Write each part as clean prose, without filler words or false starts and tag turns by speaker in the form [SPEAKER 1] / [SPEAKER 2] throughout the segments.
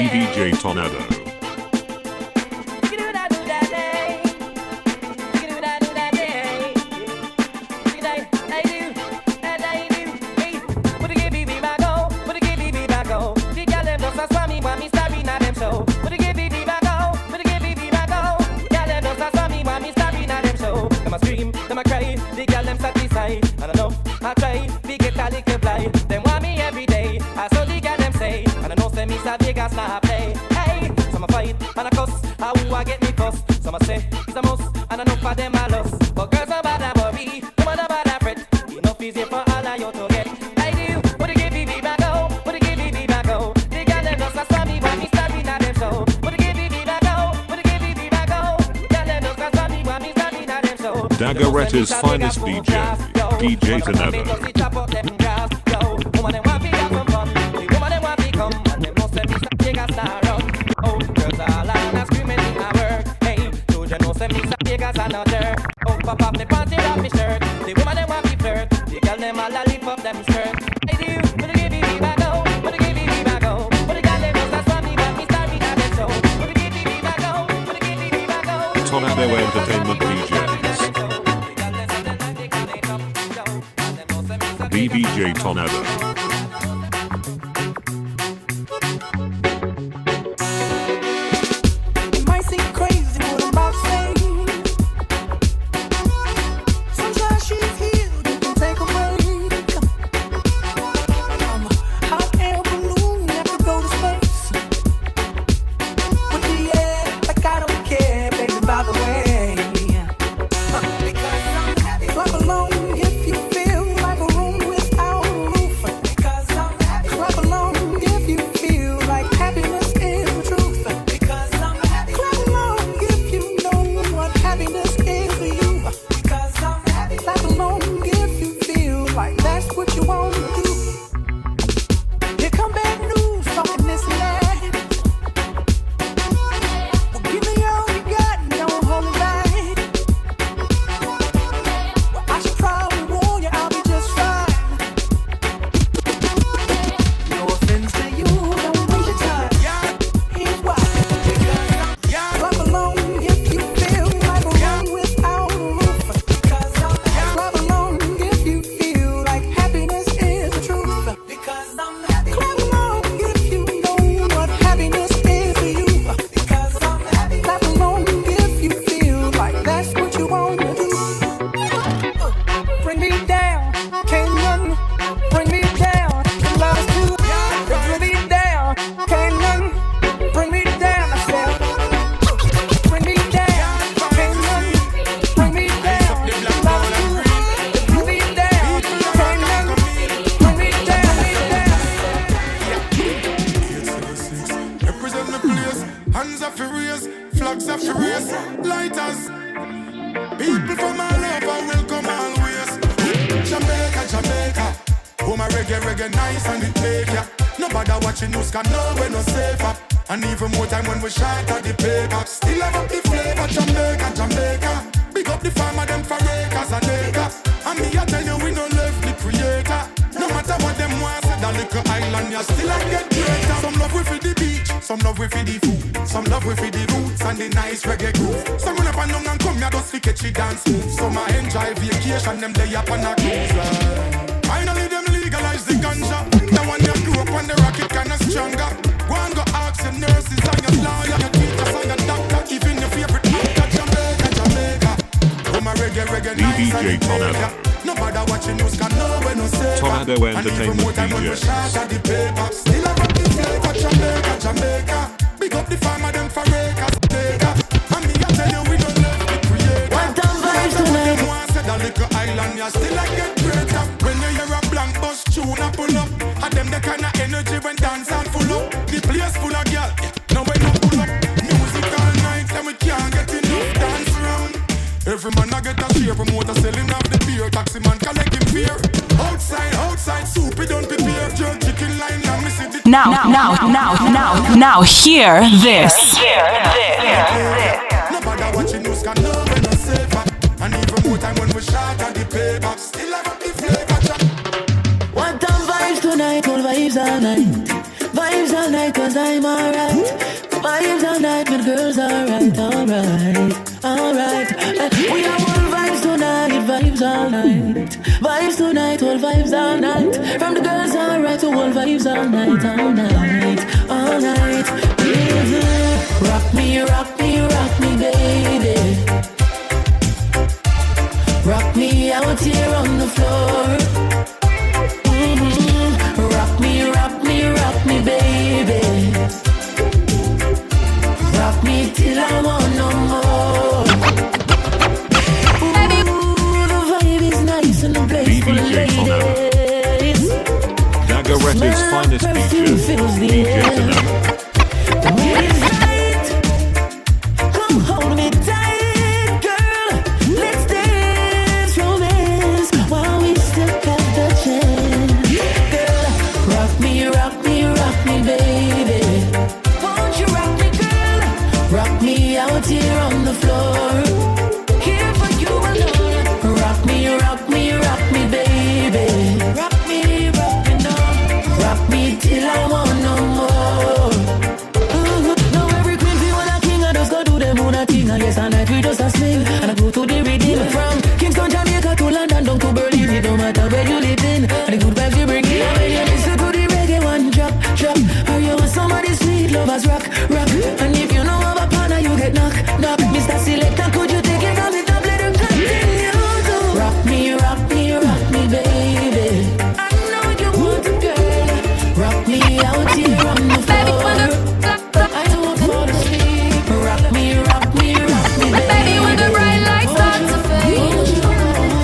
[SPEAKER 1] DJ Tornado.
[SPEAKER 2] I try, we get a little blind. Them want me every day. I saw the girl them say, and I know say me a Vegas now play. Hey, some a fight and a cuss. How who I get me fuss? Some a say it's a must, and I know for them I lost. But girls are bad and worry, come on about that fret. Enough easy for all of you to get. I do, but they give me back out, but they give me back out. The girl them just a saw me when me starting at them show. But they give me back out, but they give me back out. Girl them just a saw me when me starting at them show.
[SPEAKER 1] Dagaretta's finest DJ. DJ Tornado. Tornado Entertainment DJs. DJ Tornado.
[SPEAKER 3] People from all over will come always. Jamaica, Jamaica. Oh my reggae nice and it make ya. Nobody watching us can know we're no safer. And even more time when we shot at the paper. Still have up the flavor, Jamaica, Jamaica. Big up the farmer, them for acres and acres. And me I tell you we no left the creator. No matter what them want, say that little island, you still a get greater. Some love we for the beach, some love we for the food, some love we for the roots and the nice reggae groove. Some run up and down and come here just for catchy dance moves. Some I enjoy vacation, them day up on a cruise. Finally them legalize the ganja. The one that grew up on the rocket kinda stronger. Go and go ask your nurses and your lawyer, your teachers and your doctor, even your favorite actor. Jamaica, Jamaica. Oh my reggae nice and it make ya. Nobody watching news can know when no safer.
[SPEAKER 1] Tornado Entertainment DJ.
[SPEAKER 3] Still I got the flavor, Jamaica, Jamaica. Big up the farmer, them for acres, acres. And me I tell you we don't love the creator.
[SPEAKER 4] What time vibes tonight?
[SPEAKER 3] Them want say that little island, you still I get greater. When you hear a blank bus tune a pull up, and them the kind of energy when dance and full up. The place full of girl, now when you pull up. Music all night, then we can't get enough dance round. Every man I get a share, promoter selling off the beer. Taxi man collect him fear. Outside, soup we don't prepare. Jerk chicken line and me see the
[SPEAKER 4] Now, hear this.
[SPEAKER 3] Nobody watching news can know when no safer. And even more time when we shot at the paper. Still I got the flavor.
[SPEAKER 4] One time vibes tonight, all vibes all night.
[SPEAKER 5] Vibes all night cause I'm alright. Vibes all night with girls, alright, alright, alright. We are all vibes tonight, vibes all night. Vibes tonight, all vibes all night. From the girls alright to all vibes all night, all night, all night. Mm-hmm. Rock me, rock me, rock me, baby. Rock me out here on the floor. Mm-hmm. Rock me, rock me, rock me, baby. Rock me till I want no more. Ooh, the vibe is nice and the place full of ladies.
[SPEAKER 1] Dagaretta's finest feature, DJ Tonight.
[SPEAKER 5] The mood is right. Come hold me tight, girl. Let's dance romance while we still have the chance. Girl, rock me, rock me, rock me, baby. Won't you rock me, girl? Rock me out here on the floor. Here for you alone. Rock me, rock me, rock me, baby. Rock me now. Rock me till I want no more. Now every queen feel when a king, I just go do them on a thing. And yes, and night we just a swing. And I go to the rhythm. From Kingston, Jamaica to London, down to Berlin. It don't matter where you live in. And the good vibes you bring in. And when you listen to the reggae one drop, drop. Or you want somebody sweet lovers rock, rock. And if you know of a partner, you get knock, knock. Mr. Selector, could you take it from the top? Let him continue to rock me, rock me, rock me, baby. I know you want a girl. Rock me out here on the floor. I don't fall asleep. Rock me, rock me, rock me, baby.
[SPEAKER 6] Baby, when the bright lights start to fade,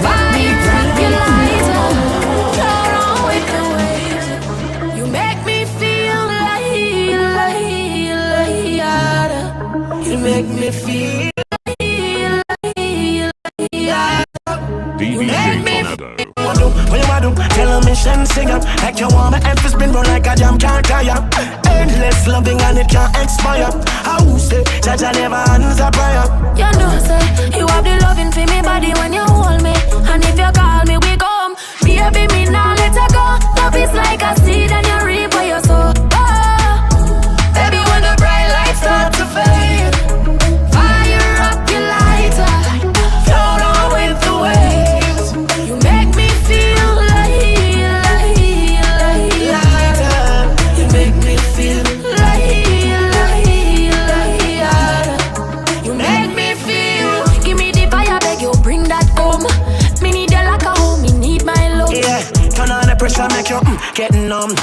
[SPEAKER 6] fire rock your lights up, float on with the waves. You make me feel like you make me feel
[SPEAKER 1] DJ Tornado.
[SPEAKER 7] What you wanna do? Tell a mission, sing up. Like you want my emphasis spin round like a jam can't tire. Endless loving and it can't expire. How say, Jaja never hands a prayer.
[SPEAKER 6] You know, say, you have the loving for me body when you hold me. And if you call me, we come. Baby, me now let her go. Love is like a seed and you reap what you sow. Oh, baby, when the bright lights start to fade, fire up your lighter, float on with the waves. You make me feel
[SPEAKER 7] Lighter.
[SPEAKER 6] you make me feel you make me feel. Give me the fire, beg you, bring that home. Me need you like a home, me need my love.
[SPEAKER 7] Yeah, turn on the pressure, make you getting numb.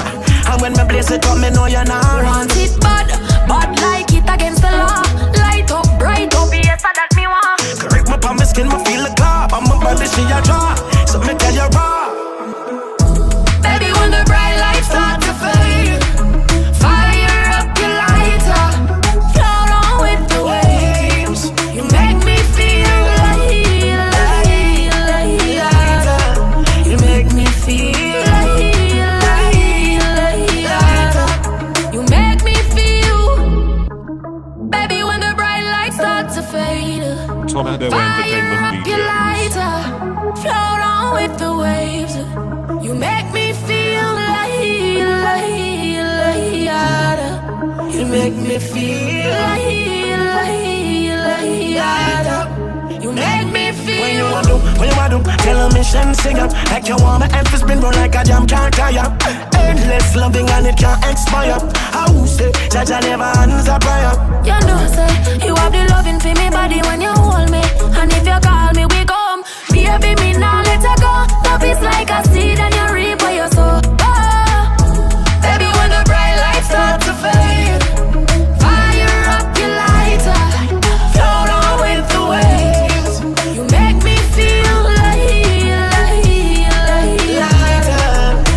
[SPEAKER 7] And when me blaze it up, me know you're not
[SPEAKER 6] Want it bad, bad like it against the law. Light up, bright up, yes, that me want.
[SPEAKER 7] correct my palm, my skin, me feel the car. On my body, she a draw. So me tell you raw.
[SPEAKER 6] Baby, when the bright lights start to fade, fire up your lighter, float on with the waves. You make me feel
[SPEAKER 7] You make me feel
[SPEAKER 6] you make me feel. Baby, when the bright lights start to fade,
[SPEAKER 1] Tornado
[SPEAKER 6] fire
[SPEAKER 1] Entertainment
[SPEAKER 6] up your
[SPEAKER 1] DJs.
[SPEAKER 6] lighter, float on with the waves. You make me feel
[SPEAKER 7] You make me feel
[SPEAKER 6] you make me feel.
[SPEAKER 7] When you wanna do? Tell a mission, sing up. Like you want my emphasis spin round like a jam can't tire. Endless loving and it can't expire. How say, Jaja never hands a prayer.
[SPEAKER 6] You know, say, you have the loving for me body when you hold me. And if you call me, we come. Baby, me now let her go. Love is like a seed and you reap what you sow. Oh, baby, when the bright lights start to fade, fire up your lighter, float on with the waves. You make me feel
[SPEAKER 7] Lighter.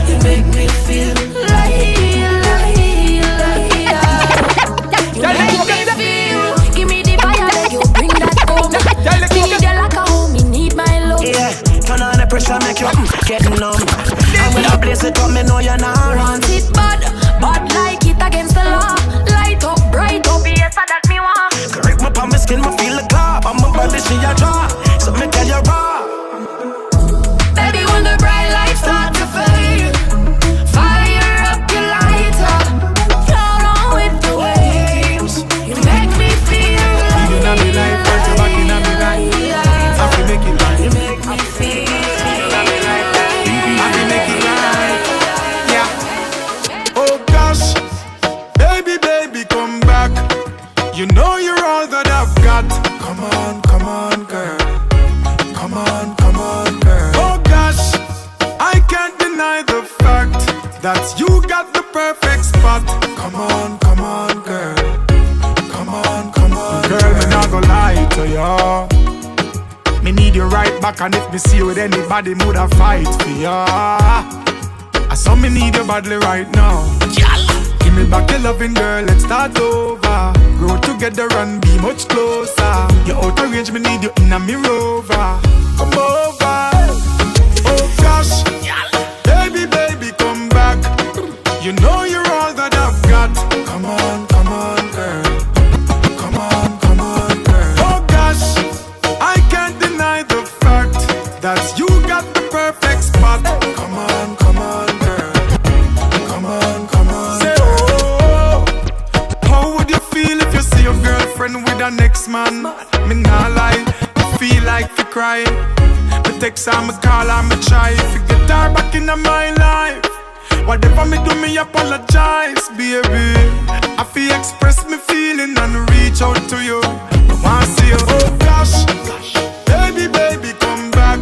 [SPEAKER 7] You make me feel
[SPEAKER 6] you make me feel. Give me the fire, beg you, bring that home. Need you like a home, me need my love.
[SPEAKER 7] yeah. Turn on the pressure, make you getting numb.
[SPEAKER 3] perfect spot. Come on, girl. Come on. Girl, me not gonna lie to ya. Me need you right back, and if me see you with anybody, woulda fight for ya. I saw me need you badly right now. Give me back your loving, girl, let's start over. Grow together and be much closer. You're out of range, me need you in a me rover. Come over. Oh gosh, baby, come back. You know you're all that I've got. Come on, girl. Come on, girl. Oh gosh, I can't deny the fact that you got the perfect spot. Come on, girl. Come on. Say, oh, how would you feel if you see your girlfriend with the next man? Me nah lie, feel like to cry. Me text her, me call her, me try to get her back in my life. Whatever me do, me apologize, baby. I feel express me feeling and reach out to you. I wanna see you. Oh gosh, baby, come back.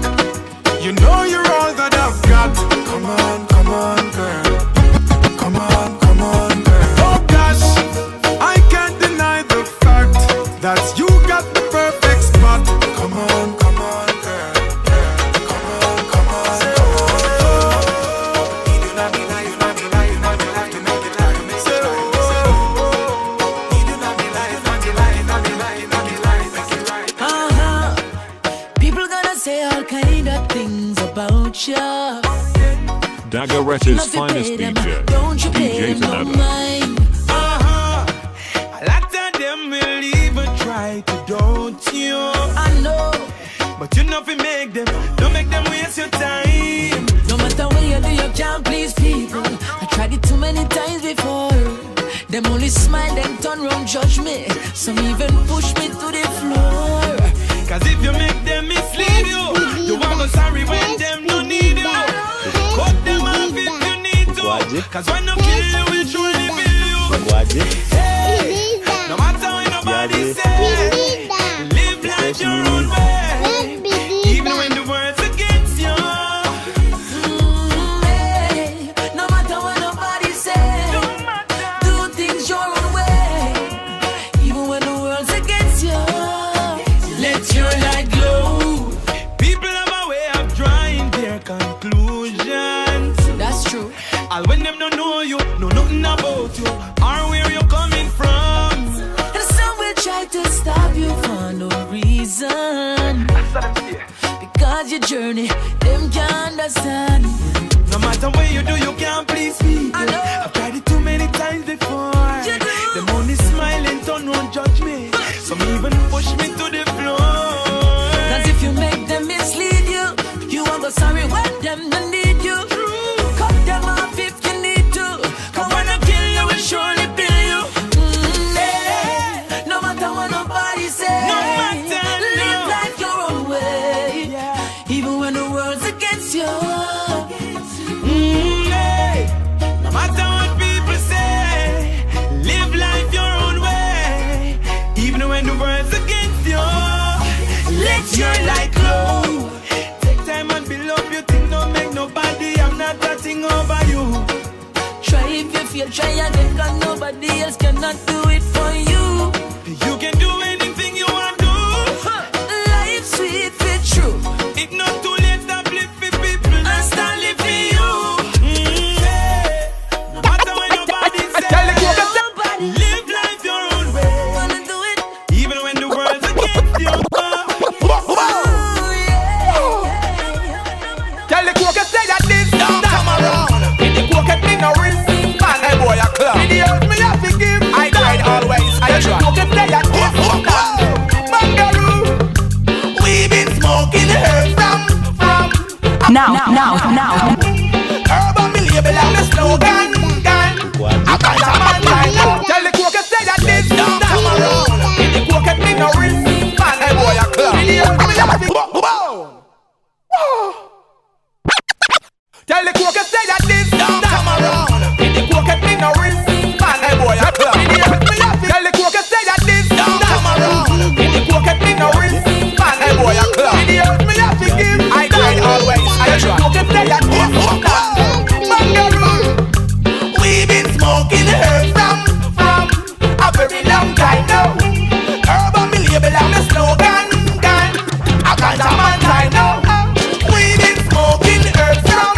[SPEAKER 3] You know you're all that I've got. Come on, girl. Come on, girl. Oh gosh, I can't deny the fact that you got the perfect spot. Come on, girl. Come on. Say, oh, you do not be lying, you have to make it like me. Say, oh, you do not be lying, make it right.
[SPEAKER 5] People gonna say all kind of things about you.
[SPEAKER 1] Dagaretta's finest DJ,
[SPEAKER 5] Don't you pay
[SPEAKER 1] DJ
[SPEAKER 5] no
[SPEAKER 1] Zanetta.
[SPEAKER 5] mind.
[SPEAKER 7] A lot of them will even try to doubt you.
[SPEAKER 5] I know.
[SPEAKER 7] But you know if you make them, don't make them waste your time.
[SPEAKER 5] No matter what you do, you can't please people. I tried it too many times before. Them only smile, then turn round, judge me. Some even push me to the floor.
[SPEAKER 7] Cause if you make them mislead you, you won't go sorry when them don't need you. Cut them off if you need to. Cause when I kill you, we'll surely kill you. Hey, no matter what nobody say, live life your own way. Even when the world's against you.
[SPEAKER 5] Hey, no matter what nobody say, do things your own way. Even when the world's against you, let your light glow.
[SPEAKER 7] People have a way of drawing their conclusions.
[SPEAKER 5] That's true.
[SPEAKER 7] All when them don't know you, know nothing about you, or where you're coming from.
[SPEAKER 5] And some will try to stop you for no reason. Because your journey, them can't understand.
[SPEAKER 7] No matter what you do, you can't please people.
[SPEAKER 5] I know.
[SPEAKER 7] I've tried it too many times before.
[SPEAKER 5] You do.
[SPEAKER 7] Them only smile and turn around judge me. Some even push me to the floor.
[SPEAKER 5] Cause if you make them mislead you, you won't go sorry when them don't need you. Cut them off if you need to. Cause when I kill you, we'll surely bill you. Hey, no matter what nobody say,
[SPEAKER 7] No matter,
[SPEAKER 5] live
[SPEAKER 7] no.
[SPEAKER 5] life your own way. Even when the world's against you.
[SPEAKER 7] Hey, no matter what people say, live life your own way. Even when the world's against you, let your light glow. Take time and build up your thing. Don't make nobody have not a thing over you.
[SPEAKER 5] Try if you feel, try again, cause nobody else cannot do it for you.
[SPEAKER 7] You can do anything you want to.
[SPEAKER 5] Life's sweet, fit true.
[SPEAKER 7] It's not too late to live for people and start living for you. Hey, no matter what nobody says,
[SPEAKER 5] Nobody
[SPEAKER 7] live life your own way.
[SPEAKER 5] wanna do it.
[SPEAKER 7] Even when the world's against you.
[SPEAKER 8] Tell the cook say that this don't come around. If the cook me no risk, man, hey boy a club. In the earth me have to give. I cried always. I try. Tell the cook say that this smoking herb from a very long time now. Herb on me label and me slogan, gun. A ganja man time now. We been smoking herb from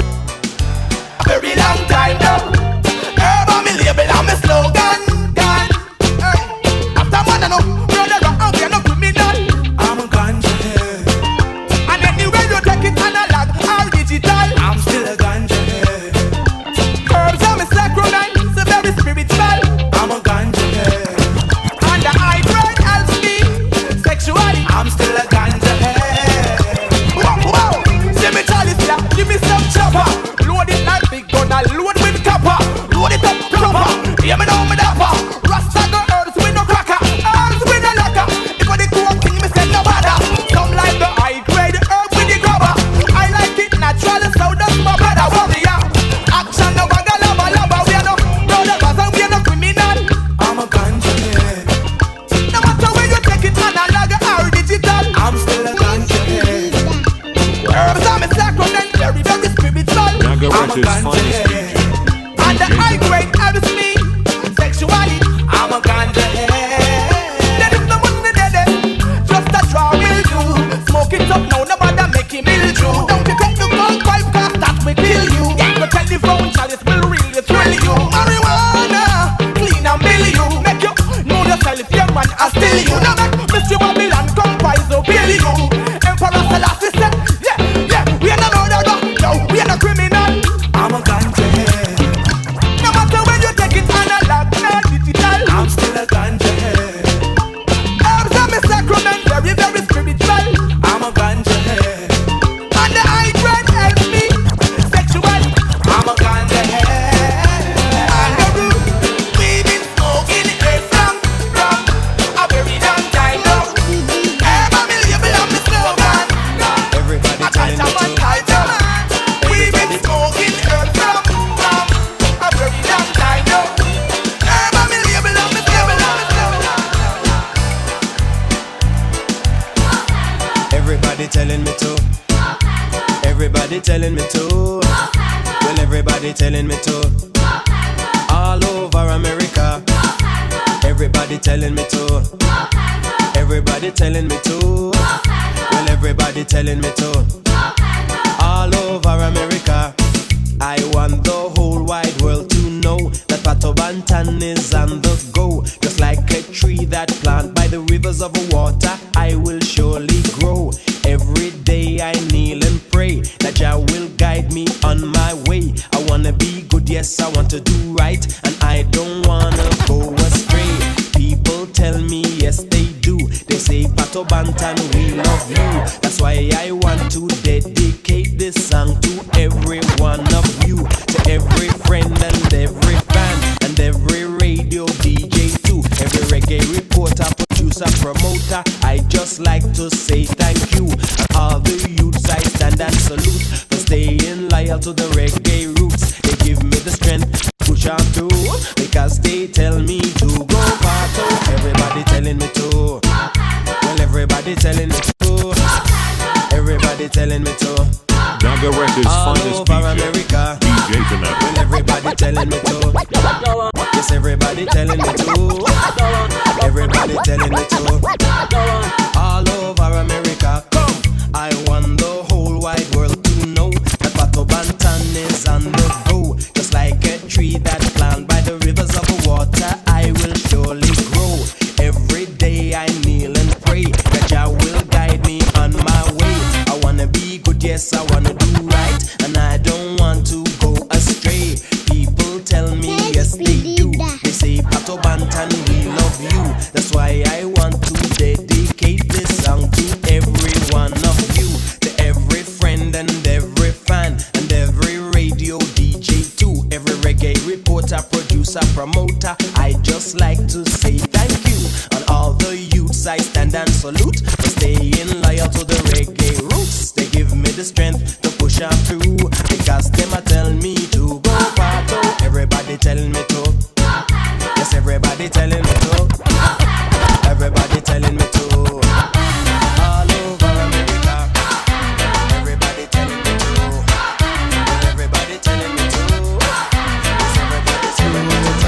[SPEAKER 8] a very long time now. Herb on me label and me slogan, gun. After man I know, brother rock and no criminal. I'm a ganja head. And anyway you take it analog or digital, I'm still a ganja head. Herbs are me sacrament, so very spiritual. I'm a ganja head. And the high grade helps me sexually, I'm still a ganja head. Wow, see me chalice here, give me some chopper. Load it like big gun, I load with copper. Load it up proper, hear me now me dapper. Rasta go herbs with no cracker, herbs with no lacquer. If I the cool thing me send no bother. Some like the high grade herb with the grubber. I like it natural, so does my brother. Warrior, action no bag of lava lava. We are no brothers and we are no criminal. I'm a ganja head. No matter where you take it, analog or digital, I'm still a ganja head. Herbs are me sacrament, very very spiritual.
[SPEAKER 1] Naga
[SPEAKER 8] I'm a
[SPEAKER 1] Records
[SPEAKER 8] ganja
[SPEAKER 1] finest
[SPEAKER 8] head. And the high grade helps me sexually, I'm a ganja head. There is no money there, just a draw will do. Smoke it up now, nobody make him mildew. Don't you take the cold pipe, cause that will kill you. The telephone chalice will really thrill you. Marijuana, clean and bill you. Make you know yourself, your man, I steal you. Now make Mr. Babylon comprise, so bill you. Emperor Selassie said, yeah, we are no murderer, no, we are no criminal. I'm a ganja head. No matter when you take it analog, not digital, I'm still a ganja head. Herbs are me sacrament, very very spiritual, I'm a ganja head. And the high grade helps me sexually, I'm a ganja head. And the root, we been smoking it from a very long time now. Herb on me label and me slogan. Everybody telling me to. We been smoking herb from a very long time now. Herb on me label and me slogan.
[SPEAKER 9] Everybody telling me to. Everybody telling me to. Well, everybody telling me to. All over America. Everybody telling me to. Everybody telling me to. Well, everybody telling me to. All over America. I want the whole wide world to know that Pato Bantan is on the go. Just like a tree that planted by the rivers of water, I will surely grow. Every day I kneel and pray that Jah will guide me on my way. I wanna be good, yes, I want to do right, and I don't wanna go astray. People tell me, yes, they do. They say, Pato Bantan, we love you. That's why I want to dedicate this song to every one of you, to every friend and every fan, and every radio DJ too, every reggae reporter, producer, promoter. I just like to say thank you. And all the youths I stand and salute for staying loyal to the reggae roots. They give me the strength to push on through, because they tell me to go Pato. Everybody telling me to. Well, everybody telling me to. Everybody telling me to.
[SPEAKER 1] Naga Records
[SPEAKER 9] All
[SPEAKER 1] finest
[SPEAKER 9] over America.
[SPEAKER 1] DJ Zanetta.
[SPEAKER 9] Well, everybody telling me to. Yes, everybody telling me to. Everybody telling me to. All over America. Come, I want the whole wide world to know that Pato Bantan is on the go. Just like a tree that planted by the rivers of water, I will surely grow. Every day I kneel and pray that Jah will guide me on my way. I wanna be good, yes, I wanna do right, and I don't want to go astray. People tell me, yes, they do. They say, Pato Bantan, we love you. That's why I want to dedicate this song to every one of you, to every friend and every fan, and every radio DJ too, every reggae reporter, producer, promoter. I just like to say thank you. And all the youths I stand and salute for staying loyal to the reggae roots. They give me the strength to push on through, because them a tell me to go Pato. Everybody telling me to. Yes, everybody telling me to. Everybody telling me to. All over America. Everybody telling me to. Everybody telling me to. Yes, everybody telling me to.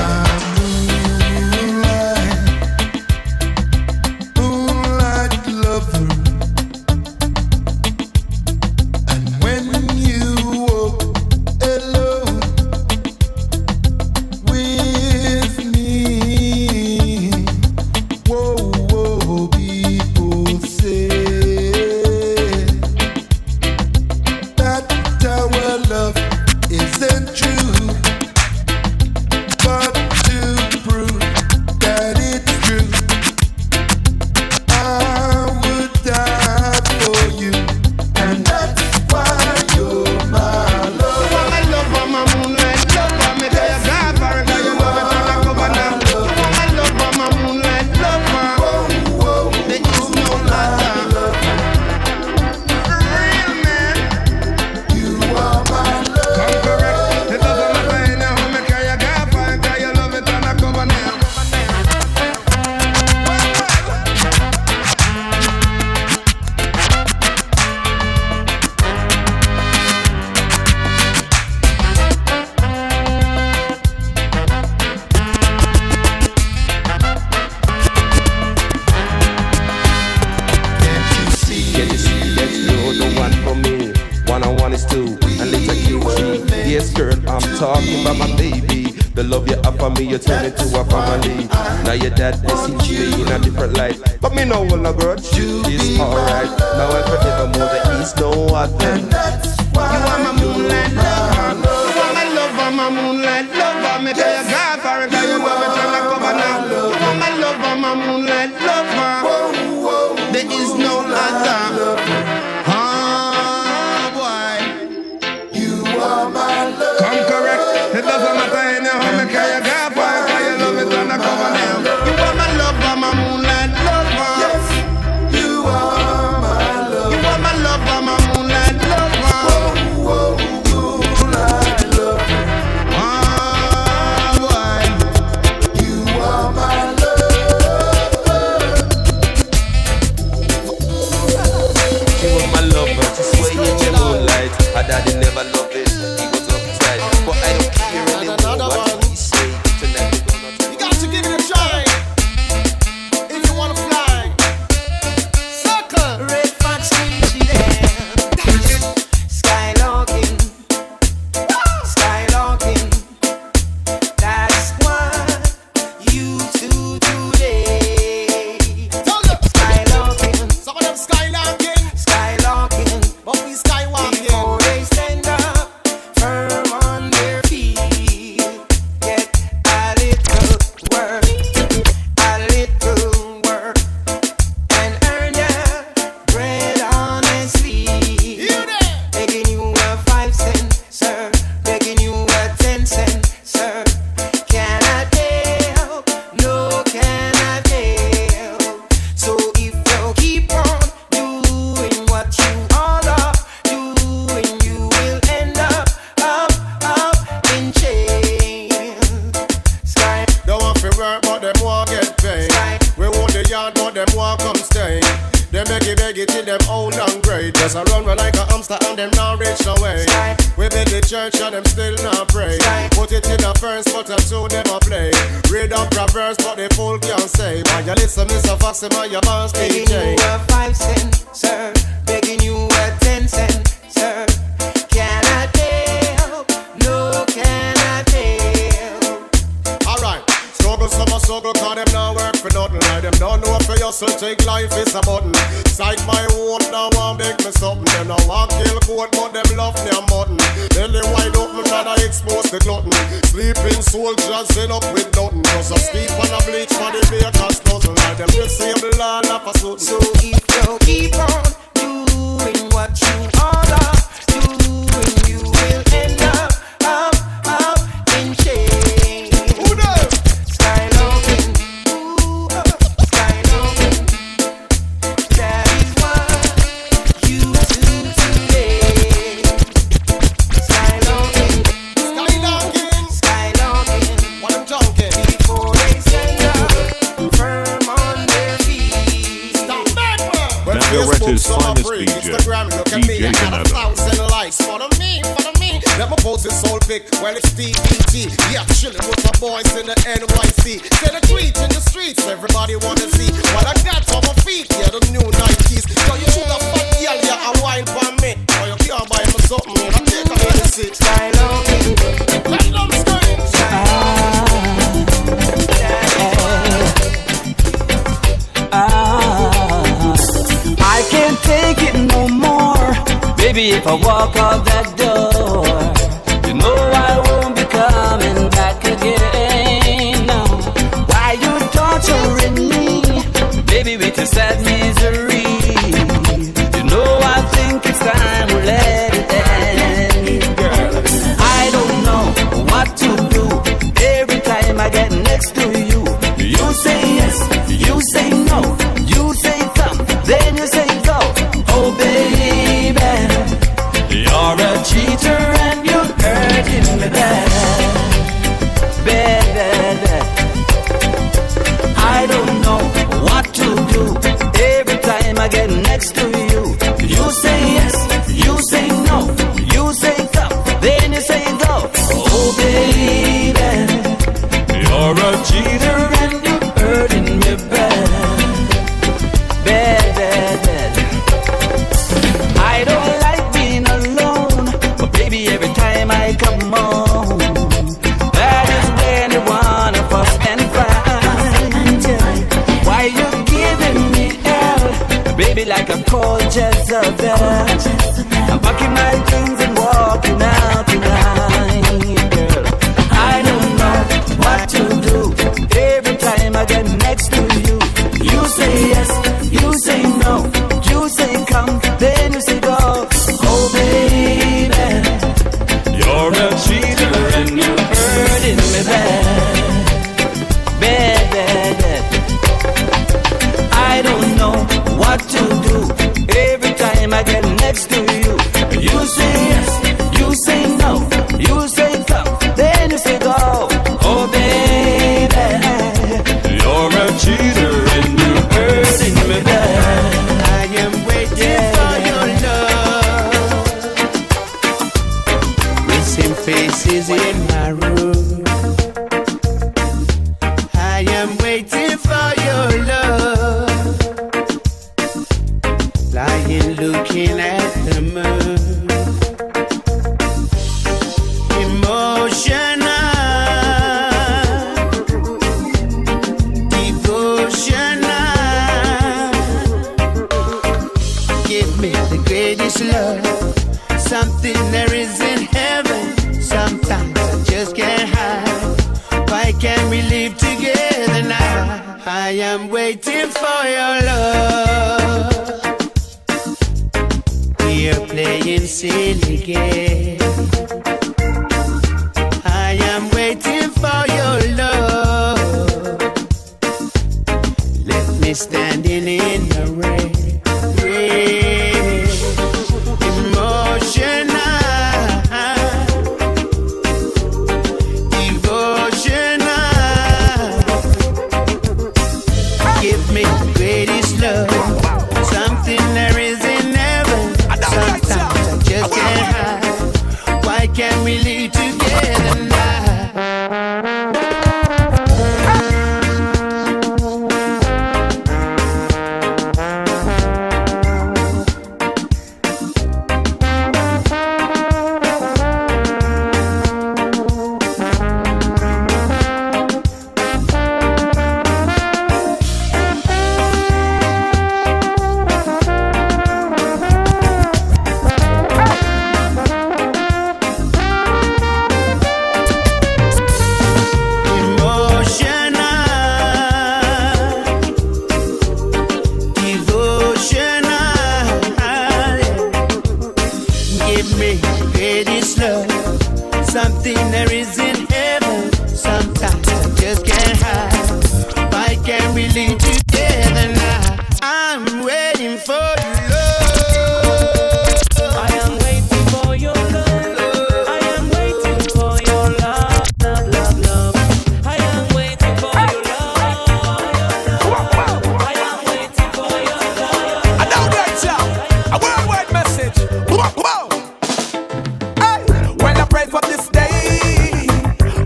[SPEAKER 10] for my baby. The love you have for me, you turn into a family. Now your dad sees me in a different light, but me no will grudge. It's alright. Now and forevermore there is no other.
[SPEAKER 8] You are my moonlight lover. You are my lover, my moonlight lover. Me tell you God for it, 'cause you love it and I cover now. You are my lover, my moonlight lover. There is no other. Ah, boy. You are my lover. Come correct. It doesn't matter anyhow. Me tell you God for it, 'cause you love it and I cover now. You are my lover, my moonlight lover. Yes, you are my lover. You are my lover, my moonlight lover.
[SPEAKER 10] My daddy never loved it, he was uptight. But I don't care anymore what he say. Tonight we gonna.
[SPEAKER 8] You got to give it a try. If you wanna fly, circle.
[SPEAKER 2] Red fox in there. Skylarking, skylarking. That's what you do today. Skylarking,
[SPEAKER 8] Some of them skylarking,
[SPEAKER 2] skylarking.
[SPEAKER 8] but we skywalking.
[SPEAKER 2] Before they stand up firm on their feet, get a little work, and earn your bread honestly.
[SPEAKER 8] You there?
[SPEAKER 2] Begging you a 5 cent, sir. Begging you a 10 cent, sir. Can I help? No, can I help? So if you keep on doing what you all are doing, you will end up in jail. Sky,
[SPEAKER 8] Don't want to work, but them want get paid. We want the yard, but them want come stay. They beg it till them old and great. Just a run like a hamster and them not reach no way. We beg the church and them still not pray. Put it in a first, but a two never play. Read up Proverbs, but the fool can't say. Man, you listen, Mr. Foxy, man, your boss
[SPEAKER 2] begging
[SPEAKER 8] DJ.
[SPEAKER 2] you a 5 cent, sir. Begging you a 10 cent, sir. Can I help? No, can I help?
[SPEAKER 8] Alright, struggle, cause them not work for nothing. Like them don't know for yourself, take life is a button. Sight my own, now want make me something. Them now want kill goat, but them love their mutton. Belly wide open, tryna expose the glutton. Sleeping soldiers end up with nothing. Just a sleep on a bleach for the baker's dozen. Like them disable all of a sudden.
[SPEAKER 2] So if you keep on doing what you all are doing, you will end up in jail.
[SPEAKER 8] Who knows?
[SPEAKER 2] Skylarking, ooh, skylarking. That is what you do today. Skylarking, skylarking.
[SPEAKER 8] What I'm talking?
[SPEAKER 2] Before they stand up firm on their feet.
[SPEAKER 8] Stop back, man.
[SPEAKER 1] Vanderwett's finest DJ,
[SPEAKER 8] Instagram, look at me, I
[SPEAKER 1] DJ
[SPEAKER 8] got a
[SPEAKER 1] Zanetta.
[SPEAKER 8] 1,000 likes. Follow me. Let me post this soul pic, well it's DET. Yeah, chillin' with my boys in the NYC. Send a tweet in the streets, everybody wanna see what I got on my feet. Yeah, the new Nikes. So you should have fuck y'all, yeah, a wine for me. Or you can't buy me something, man. I take a minute, sit.
[SPEAKER 2] Skylarking,
[SPEAKER 8] Let them scream.
[SPEAKER 5] I can't take it no more. Baby, if I walk out that door, you know I won't be coming back again. No. Why you torturing me, baby, with your sad misery? You know I think it's time we let it end, girl. I don't know what to do every time I get next to you. You say yes, you say no, you say come, then you say go. Oh baby, you're a cheater and you're hurting me bad, bad, bad, bad. I don't know what to do every time I get next to you. You say yes, you say no, you say come, then you say go. Oh baby, you're a cheater and you're hurting me bad, bad, bad, bad. I don't like being alone, but baby, every time I come home, chances are there. I'm packing my things and walking out tonight, girl. I don't know what to do. Every time I get next to you, you say yes, you say no, you say come, then you say go. Oh baby,
[SPEAKER 7] You're a cheater and you're
[SPEAKER 5] hurting me bad, bad, bad, bad. I don't know what to do. Every time I get next to you, you say yes, you say no, you say come, then you say go. Oh baby,
[SPEAKER 7] You're a cheater and you're hurting me bad.
[SPEAKER 8] I am waiting for your love. Missing faces in my room. I am waiting for your love. Lying looking at the moon. Emotional, devotional. Give me the greatest love. Something there is in heaven. Sometimes I just can't hide. Why can't we live together now? I am waiting for your love. We are playing silly games. I am waiting for your love. Let me standing in the rain. Emotional, devotional. Give me the greatest love. Something there is in heaven. Sometimes I just can't hide. Why can't we live together now? Something there is in heaven. Sometimes I just can't hide. Why can't we live together now? I'm waiting for you, love.
[SPEAKER 5] I am waiting for your love. I am waiting for your love, love, love, love. I am waiting for your love. I am waiting for your love.
[SPEAKER 8] I know that, y'all. A worldwide message. Hey, when I pray for this day,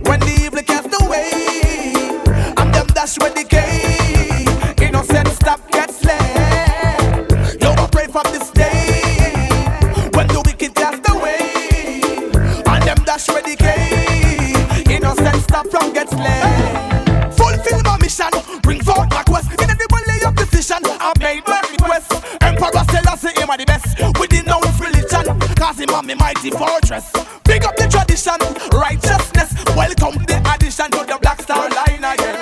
[SPEAKER 8] when the evil cast away, I'm them dash with the gate. Innocent stop get slain. Yo, I pray for this day, when the wicked cast away, and them dash with the gate. Innocent stop from get slain. Fulfill my mission, bring forth my quest. In every lay of decision, I made my request. Emperor Selassie, him are the best. Within no religion, cause him on me mighty fortress. Big up the tradition, righteousness. Welcome the addition to the Black Star Line again.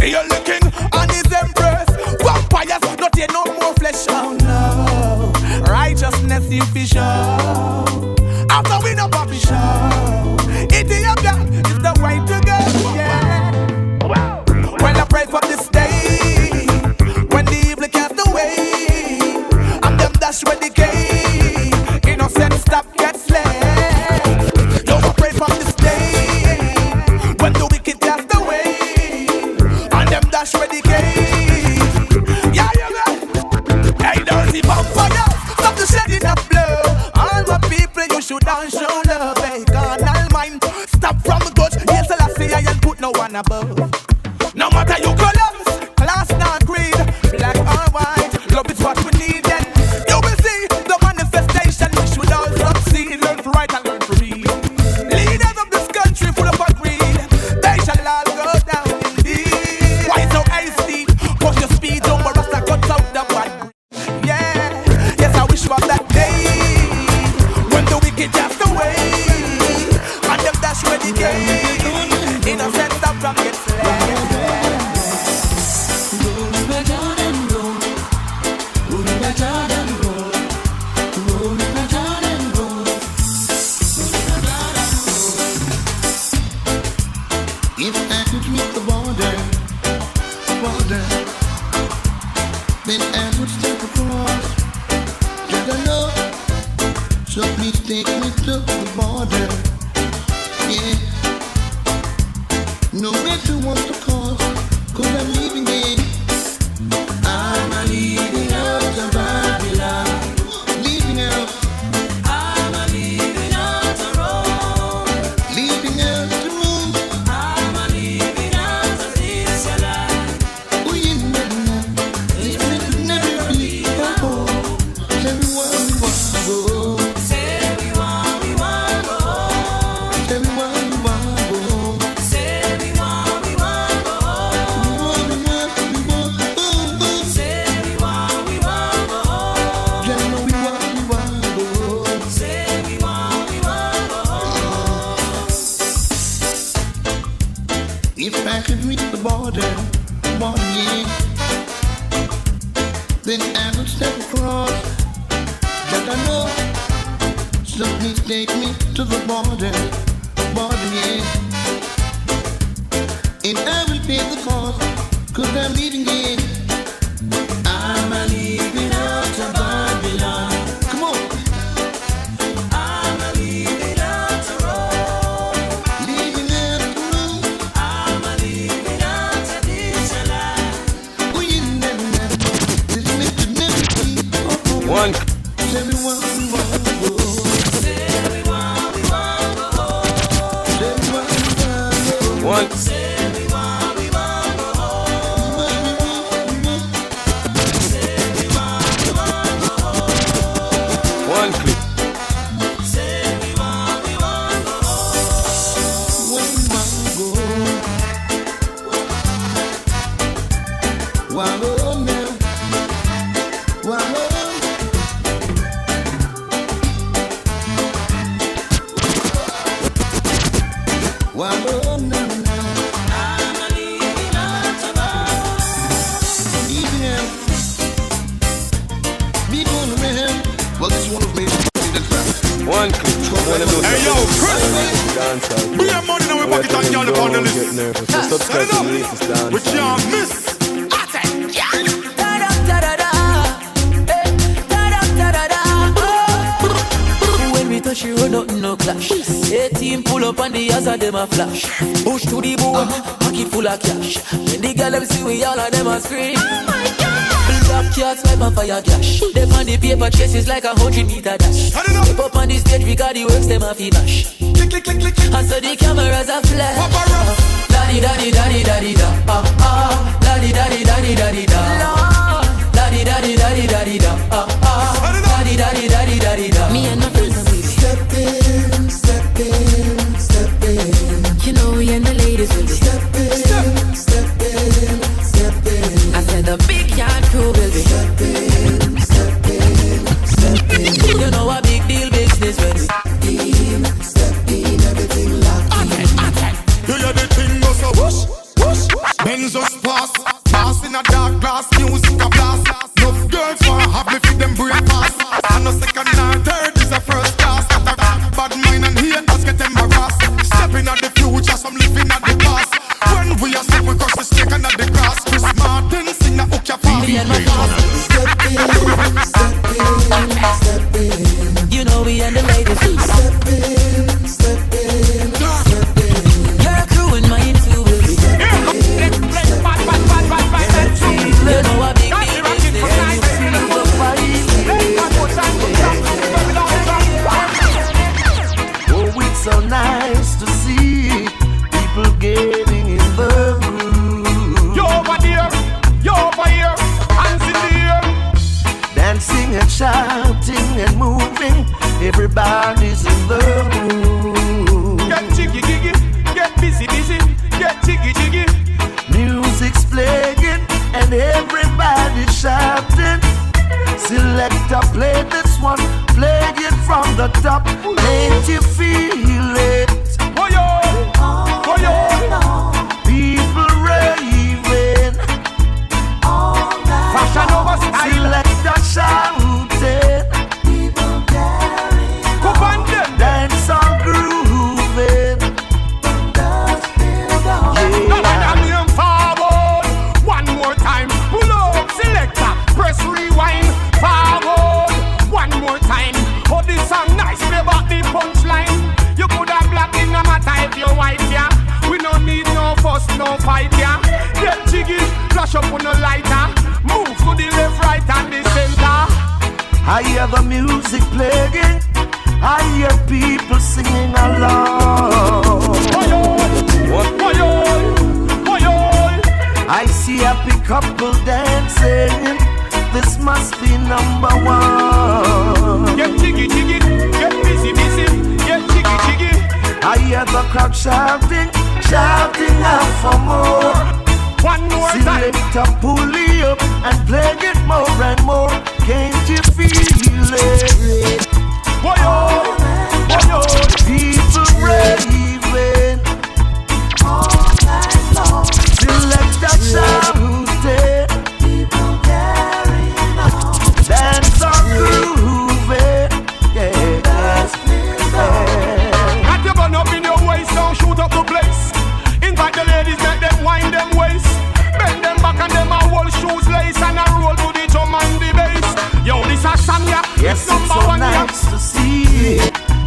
[SPEAKER 8] You're looking on his empress. Vampires, not yet no more flesh. Oh no, righteousness in vision. After we know Bobby show, Ethiopia is the way to go. Yeah. When I pray for this day, when the evil cast away, I'm them dash with the gate. Innocent stop get slain. Yo, I pray for this day, when the wicked cast away, and them dash with the gate. Yeah, yeah, yeah. Hey, dirty vampire, stop the shedding of blood. All my people, you should not show love. Hey, carnal mind, stop from the touch. Yes, Selassie, I ain't put no one above. No matter your colors, class, not creed, black or white, love is what we need. And you will see the manifestation. We should all succeed. Learn to write and learn to read. Leaders of this country full of greed, they shall all go down indeed. Why so hasty? Push your speed over us, I cut out the bad. Yeah, yes,
[SPEAKER 2] from get slain.
[SPEAKER 5] Roll River Jordan, roll. Roll River Jordan, roll. Roll River Jordan, roll.
[SPEAKER 11] If I could reach the border, then I would step across. Just I know, so please take me to the border. Yeah, no matter what the cost, 'cause I'm leaving it. I'm a leaving out of Babylon, leaving out. I'm a leaving out the road, leaving out the road. I'm a leaving out of this life. Oh, you never, this will never be a home. Everyone we want to go. Say we want go. Everyone we want to go. Say we want go. We want go. Say we want go. Just know we want go. Say we want go. If I could reach the border, yeah, then I would step across. Just I know, so please take me to the border, yeah. And I will pay the cost, 'cause I'm leaving it. I'm a leaving out of Babylon. Come on. I'm a leaving out the road. Leaving out the road. I'm a leaving out of this life. Oh, you never, this will never be a home.
[SPEAKER 10] One.
[SPEAKER 11] Everyone we want to go. Everyone we want to go. Everyone we want to go.
[SPEAKER 10] One.
[SPEAKER 11] Everyone we want to go.
[SPEAKER 10] One clip.
[SPEAKER 11] Everyone we want to go. When we want to go. Wallow now. Wallow. Wallow now. I'm a leaving out of leaving out. Be going around. Well, this one was made
[SPEAKER 10] One clip.
[SPEAKER 3] Hey yo, Chris!
[SPEAKER 10] Dancehall.
[SPEAKER 3] We have money now, we pocket and y'all upon the
[SPEAKER 10] Get
[SPEAKER 3] list.
[SPEAKER 10] nervous. So subscribe
[SPEAKER 3] Set it
[SPEAKER 10] to
[SPEAKER 3] up.
[SPEAKER 10] the latest dance.
[SPEAKER 3] We can't miss.
[SPEAKER 5] When we touch you, nothing no clash. 18 pull up and the other them a flash. Push to the board, pocket full of cash. When the girl them see we, all of them a scream. Oh my God! Black cats like my fire dash. Them on the paper chases like 100-meter dash. Step up on the stage because the works them a fi mash.
[SPEAKER 3] Click, click, click, click.
[SPEAKER 5] And so the cameras are flash.
[SPEAKER 3] Paparazzi.
[SPEAKER 5] Daddy, daddy, daddy, daddy, da. Ah, ah. Daddy, daddy, daddy, daddy, da. Daddy, daddy, daddy, daddy, da. Ah, ah. Daddy, daddy, daddy, daddy, da. Me and my friends are with
[SPEAKER 11] Step in, step in, step in.
[SPEAKER 5] you know we and the ladies will be.
[SPEAKER 11] Step in, step in, step in.
[SPEAKER 5] I said the big yard crew will be.
[SPEAKER 11] Step in, step in, step in.
[SPEAKER 5] You know a big deal business when we.
[SPEAKER 11] Step in, everything locked in.
[SPEAKER 3] You hear the thing go so whoosh, whoosh. Benz just pass in a dark glass, music a blast. Enough girls want have me feed them breakfast. And no second nor third is a first class. Bad mind and haters get embarrassed. Stepping at the future, some living at the past. When we are sick, we cross the stick and at the grass. Chris Martin sing a hook your fast.
[SPEAKER 5] Me and my friends.
[SPEAKER 11] Step in, step in, step in.
[SPEAKER 5] You know we and the ladies will be.
[SPEAKER 11] Step in, step in, step in.
[SPEAKER 5] Your crew and mine too will be. You know a big deal business.
[SPEAKER 12] Oh, it's so nice to see people getting in the groove.
[SPEAKER 3] Yo over there, hands in the air.
[SPEAKER 12] Dancing and shouting and moving, everybody's in the groove.
[SPEAKER 3] Get jiggy, jiggy, get busy, busy, get jiggy, jiggy.
[SPEAKER 12] Music's playing and everybody's shouting. Selector, play this one, play it from the top. Ain't you feel it?
[SPEAKER 3] Oh yo,
[SPEAKER 12] I see happy couple dancing. This must be number one.
[SPEAKER 8] Get jiggy, jiggy, get busy, busy, get jiggy, jiggy.
[SPEAKER 12] I hear the crowd shouting, shouting out for more.
[SPEAKER 8] One more time.
[SPEAKER 12] Selector, pull it up and play it more and more. Can't you feel it?
[SPEAKER 8] Boy, oh, boy, oh.
[SPEAKER 12] People raving all night long. Selector shouting, people carrying on. Dance on grooving, yeah.
[SPEAKER 8] Have you gone up in your waist, don't shoot up the place. Invite the ladies, make them wind them waist. Bend them back and them a whole shoes lace. And a roll to the drum and the bass. Yo, this a song, yeah.
[SPEAKER 12] Yes, it's so nice to see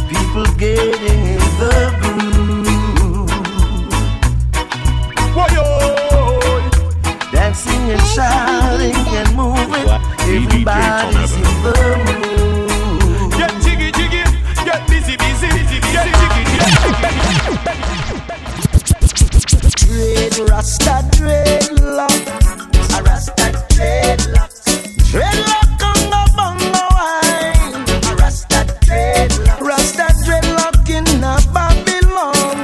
[SPEAKER 12] people getting in the groove.
[SPEAKER 8] Whoa,
[SPEAKER 12] dancing and shouting and moving. Everybody's in the mood.
[SPEAKER 8] Get jiggy, jiggy, get busy, busy, get jiggy, jiggy.
[SPEAKER 12] Dread, Rasta, dreadlock. A Rasta, dreadlock. Dreadlock on the bongo wine. A Rasta, dreadlock. Rasta, dreadlock in a Babylon.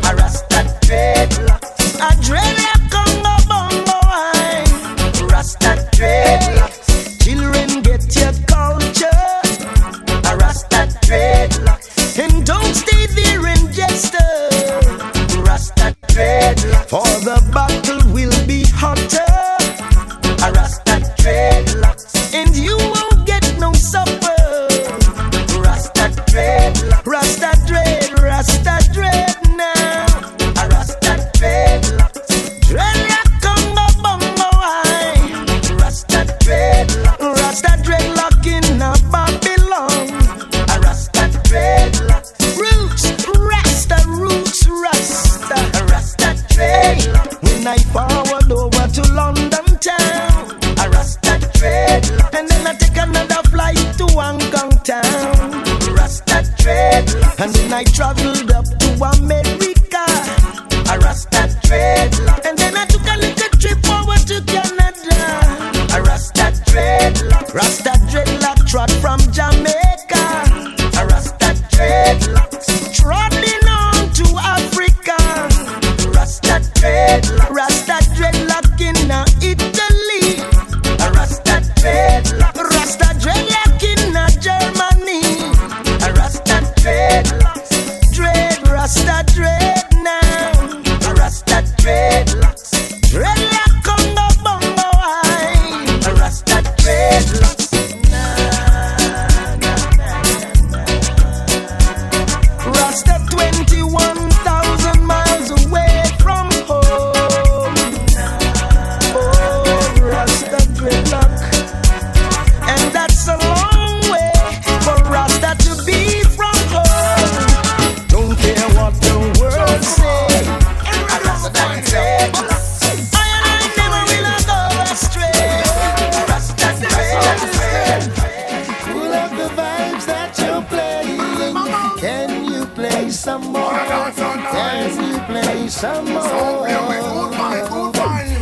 [SPEAKER 12] A Rasta, dreadlock. A dreadlock on the bongo wine. Rasta, dreadlock. Children, get your culture. A Rasta, dreadlock. And don't stay there and just Rasta, dreadlock. For the battle will be hotter. A Rasta, dreadlock. And you won't get no supper. Rasta, dreadlock. Rasta, dread now. A Rasta, dreadlock. Dreadlock on the bongo wine. Rasta, dreadlock. Rasta, dreadlock in a Babylon. A Rasta, dreadlock. Roots, Rasta. A Rasta, dreadlock. When I forward over to London town. A Rasta, dreadlock. And then I take another flight to Hong Kong town. Rasta, dreadlock. And then I traveled up to America. A Rasta, dreadlock. And then I took a little trip over to Canada. A Rasta, dreadlock. Rasta, dreadlock trot from Jamaica. A Rasta, dreadlock. Traveling on to Africa. Rasta, dreadlock. Rasta, dreadlock in Italy. A Rasta, dreadlock. Rasta, dreadlock in Germany. A Rasta, dreadlock. Rasta, dread now. A Rasta, dreadlock. Dreadlock on the bongo wine. A Rasta, dreadlock. Rasta 21,000 miles away from home. Oh, Rasta dreadlock. And that's a long way for Rasta to be from home. Don't care what the world say. A Rasta dreadlock. I never will go astray. A Rasta dreadlock. Pull up the vibes that you're playing. Can you play some more? Can you play some more?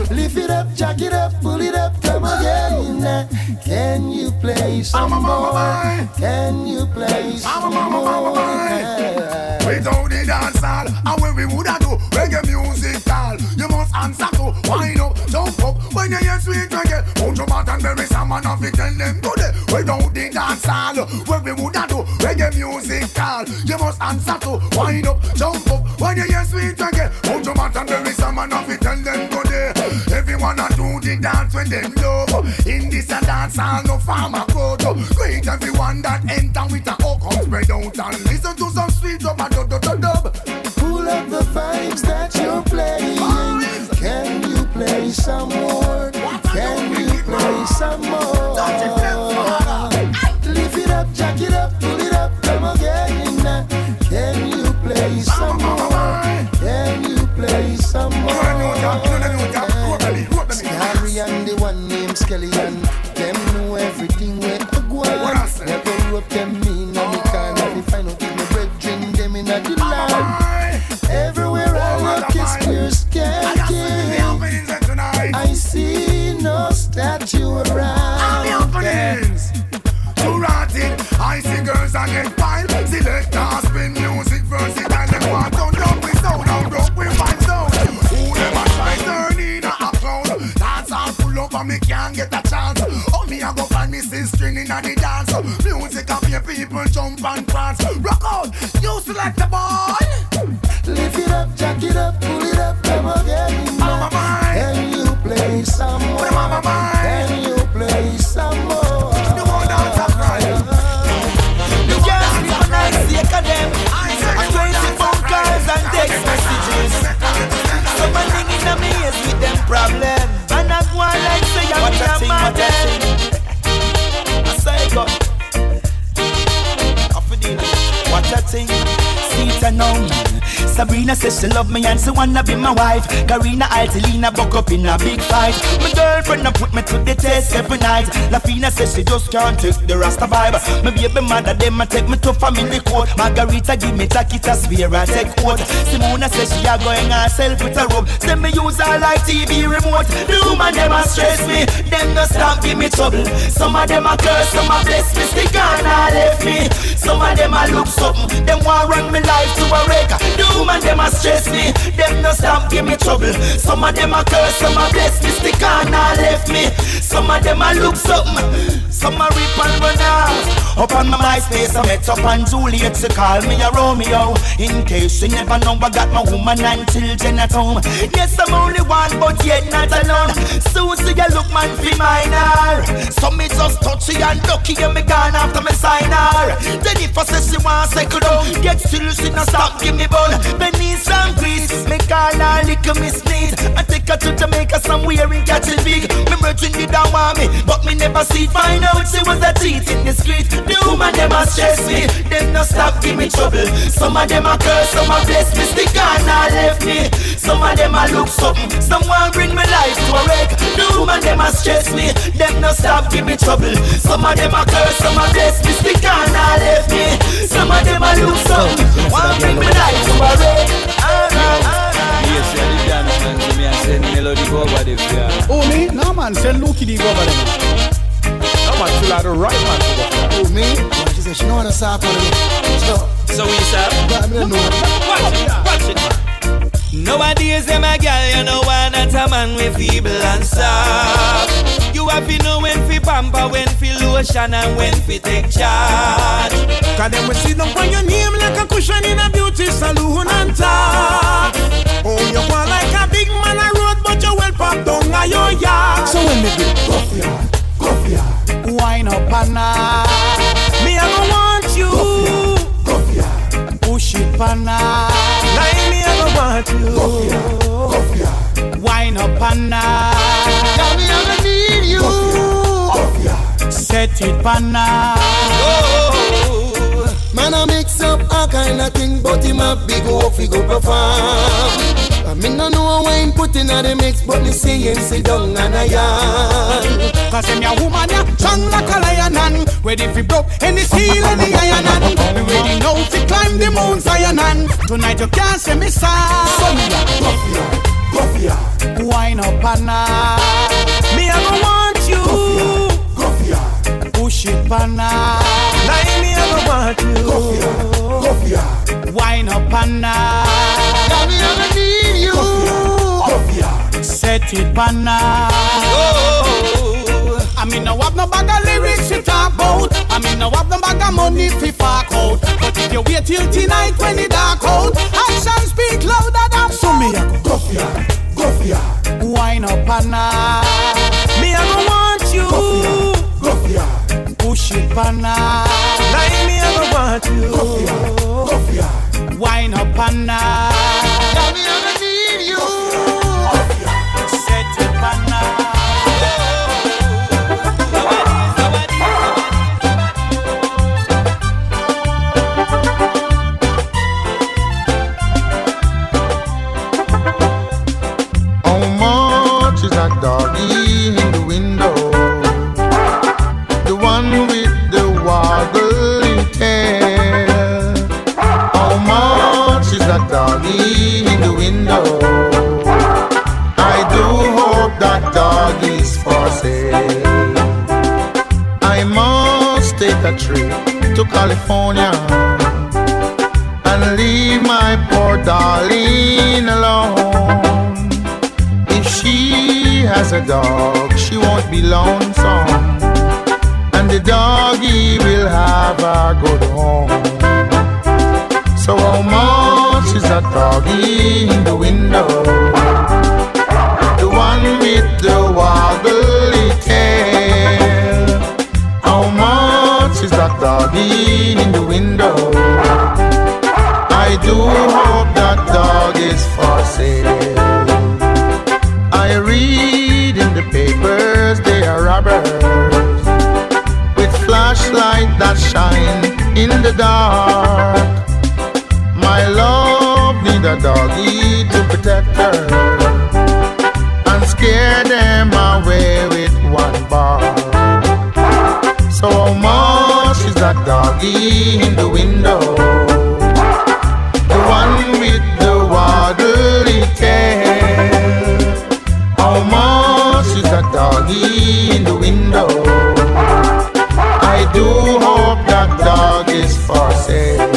[SPEAKER 12] Lift it up, jack it up, pull it up, come again. Can you play some more? Can you play some more?
[SPEAKER 3] Without the dancehall, and when we woulda do reggae music all, you must answer to wind up, jump up. When you hear sweet reggae, put your mouth and bury some man off it, tell them today. Without the dancehall, when we woulda do reggae music all, you must answer to wind up, jump up. When you hear sweet reggae, put your mouth and bury some man off it, tell them today. Everyone a do the dance when them love. In this a dancehall, no farmer crowd. Great everyone that enter with a hook up, spread out and listen to some sweet dub and dub.
[SPEAKER 12] Pull up the vibes that you're playing. Can you play some more? Can you play some more? Lift it up, jack it up, pull it up, come again. Can you play some more? Can you play some more? Harry and the one named Skeleton, them know everything where to go on. Never rope them in on the car. Now they find out if my brethren them in the line. Everywhere I look is pure skanking.
[SPEAKER 3] Genesis string in the dance. Music and make people jump and prance. Rock out, you select the ball.
[SPEAKER 11] Lift it up, jack it up, pull it up, come again. Can you play some more? Can you play some more?
[SPEAKER 3] The one dance a cry.
[SPEAKER 12] The girls be for nice sake of them. I'm crazy phone calls and text messages. Somebody in a maze with them problems. And I go on like say I'm a madam. I say God. What a thing. See it now. Sabrina says she love me and she wanna be my wife. Karina Altelina buck up in a big fight. My girlfriend put me to the test every night. Lafina says she just can't take the Rasta vibe. My baby mother them a take me to family court. Margarita give me taquita swear I take quote. Simona says she a going herself with a rope. Say me use her like TV remote. The woman them a stress me, them no stop give me trouble. Some of them a curse, some a bless me. Stick on a left me. Some of them a look something. Them want run me life to a wreck. The woman them a stress me, them no stop give me trouble. Some of them a curse, some a bless me. Stick on a left me. Some of them a look something. Some a rip and run out. Up on my MySpace I met up on Juliet. She call me a Romeo. In case you never know I got my woman and children at home. Yes I'm only one but yet not alone. Susie you look man fi minor. So me just touchy and ducky and me gone after me sign her. Jennifer says she want settle down. Get still she no stop give me bun. Benny's and Greece. Me call her little Miss Neat. I take her to Jamaica somewhere in Cattle Big. Me merchant did not want me but me never see it. Find out she was a cheat in the street. The woman them a stress me. Them no stop give me trouble. Some of them a curse, some a bless me. Stick on a left me. Some of them a look something. Someone bring me life to a wreck. The woman them a stress me. Them no stop give me trouble. Some of them a curse, some a bless me. Stick on a left me. Some of them a look something. One bring me life to a wreck.
[SPEAKER 13] Yes, you're the dance man. So me a send melody go over the fear.
[SPEAKER 14] Oh me? No man, send Lucky the go over there.
[SPEAKER 10] No man, still out the right man to go for.
[SPEAKER 11] Oh me? She said she know how to stop on me.
[SPEAKER 13] So we say,
[SPEAKER 12] Watch it. Nowadays, them a girl, you know why not a man with feeble and soft. You have to know when fi pamper, when fi lotion and when fi take charge.
[SPEAKER 8] Cause them we sit down on your name like a cushion in a beauty salon and talk. Oh, you want like a big man a road, but you well pop down a your yard.
[SPEAKER 11] So when me do go for ya,
[SPEAKER 14] Wine up and
[SPEAKER 12] Me I don't want you.
[SPEAKER 11] go for ya,
[SPEAKER 14] push it and
[SPEAKER 12] Like me I don't want you.
[SPEAKER 11] go for ya.
[SPEAKER 14] wine up and
[SPEAKER 11] Now me I don't need you. Go for ya.
[SPEAKER 14] set it and
[SPEAKER 11] Man I mix up a kind of thing, but him a big off he go perform. I mean no know wine put in a the mix, but me see him sit down and a yarn.
[SPEAKER 14] Cause him ya woman ya strong like a lion and ready fi broke any steel and the iron and me ready now fi climb the Mount Zion and tonight you can't see me sad.
[SPEAKER 11] So me a go for ya,
[SPEAKER 14] wine up and
[SPEAKER 12] Me I don't want you.
[SPEAKER 11] go for ya,
[SPEAKER 14] push it and
[SPEAKER 12] Like me I don't want you.
[SPEAKER 11] go for ya.
[SPEAKER 14] wine up and
[SPEAKER 11] Now me I don't need you. Go for ya.
[SPEAKER 14] set it and I mean no have no bag of lyrics to talk about. I mean no have no bag of money to fuck out. But if you wait till tonight when it dark out, action speak louder than
[SPEAKER 11] So me a go for ya,
[SPEAKER 14] wine up and
[SPEAKER 12] Me I don't want you.
[SPEAKER 11] go for ya,
[SPEAKER 14] push it and
[SPEAKER 12] Like me I don't want you.
[SPEAKER 11] go for ya.
[SPEAKER 14] wine up and
[SPEAKER 11] Now me I don't need you.
[SPEAKER 14] set it and
[SPEAKER 11] How much is that doggy in the window? The one with the wobbly tail. How much is that doggy in the window? I do hope that dog is for sale. I must take a trip to California and leave my poor darling alone. If she has a dog, she won't be lonesome.
[SPEAKER 3] the doggy will have a good home. So how much is that doggy in the window? The one with the wobbly tail. How much is that doggy in the window? I do hope that dog is for sale. I read in the papers they are robbers with flashlight that shine in the dark. My love need a doggy to protect her and scare them away with one bark. So how much is that doggy in the window? The one with the watery tail. How much is that doggy in the window? I do hope that dog is for sale.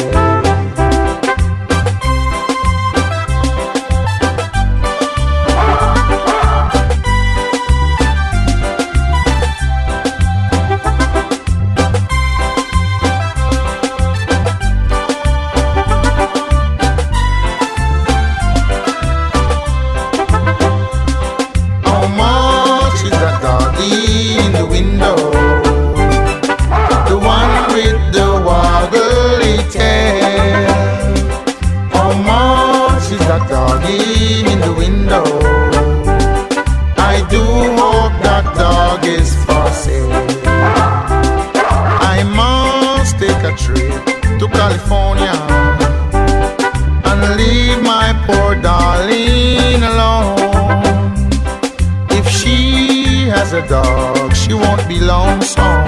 [SPEAKER 3] A dog, she won't be lonesome,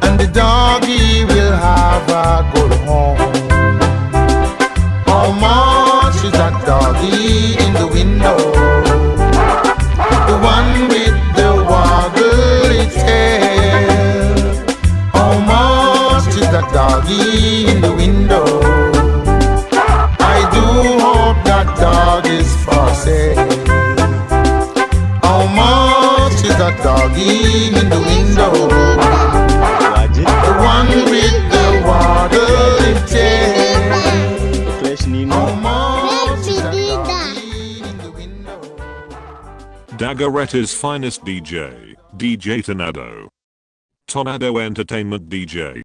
[SPEAKER 3] and the doggy will have a good home. How much is that doggy in the window? The one with the wobbly tail. How much is that doggy in the window? I do hope that dog is for sale. How much is that doggy in the window? The one with the watery tail. How much is that doggy in the window?
[SPEAKER 1] Dagoretta's finest DJ, DJ Tornado. Tornado Entertainment DJ.